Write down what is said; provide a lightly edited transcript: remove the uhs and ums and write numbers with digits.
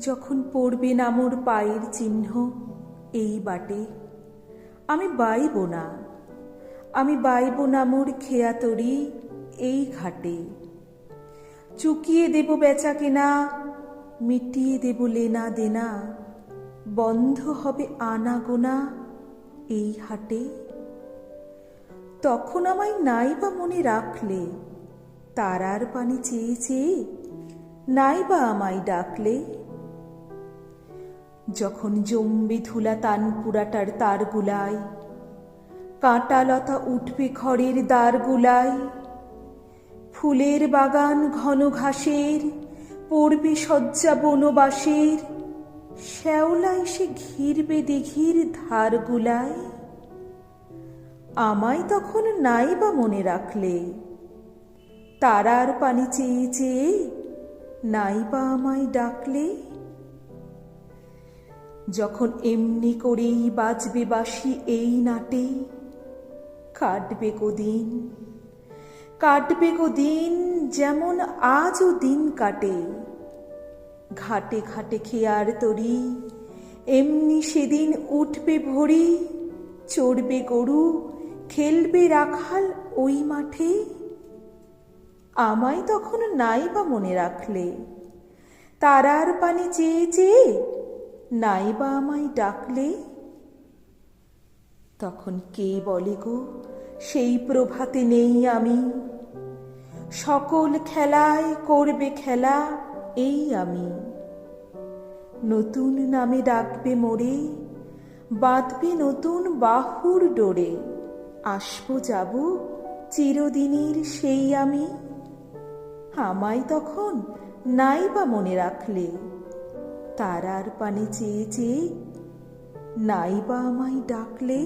যখন পড়বে না মোর পায়ের চিহ্ন এই বাটে, আমি বাইব না, আমি বাইব না মোর খেয়া তরি এই ঘাটে। চুকিয়ে দেব বেচা কেনা, মিটিয়ে দেব লেনা দেনা, বন্ধ হবে আনা গোনা এই হাটে। তখন আমায় নাই বা মনে রাখলে, তারার পানে চেয়ে চেয়ে নাই বা আমায় ডাকলে। যখন জম্বি ধুলা তানপুরাটার তার গুলায়, কাঁটা লতা উঠবে ঘরের দ্বার গুলায়, ফুলের বাগান ঘন ঘাসের পড়বে শয্যা বনবাসের, শ্যাওলা এসে ঘিরবে দিঘির ধার গুলায়। আমায় তখন নাই বা মনে রাখলে, তারার পানে চেয়ে চেয়ে নাই বা আমায় ডাকলে। যখন এমনি করেই বাজবে বাঁশি এই নাটে, কাটবে গো দিন, কাটবে গো দিন যেমন আজও দিন কাটে। ঘাটে ঘাটে খেয়ার তরি এমনি সেদিন উঠবে ভরি, চড়বে গরু খেলবে রাখাল ওই মাঠে। আমায় তখন নাই বা মনে রাখলে, তারার পানে চেয়ে চেয়ে নাই বা আমায় ডাকলে। তখন কে বলে গো সেই প্রভাতে নেই আমি, সকল খেলায় করবে খেলা এই আমি। নতুন নামে ডাকবে মোরে, বাঁধবে নতুন বাহুর ডোরে, আসবো যাব চিরদিনের সেই আমি। আমায় তখন নাই বা মনে রাখলে, তারার পানে চেয়ে চেয়ে নাই বা আমায় ডাকলে।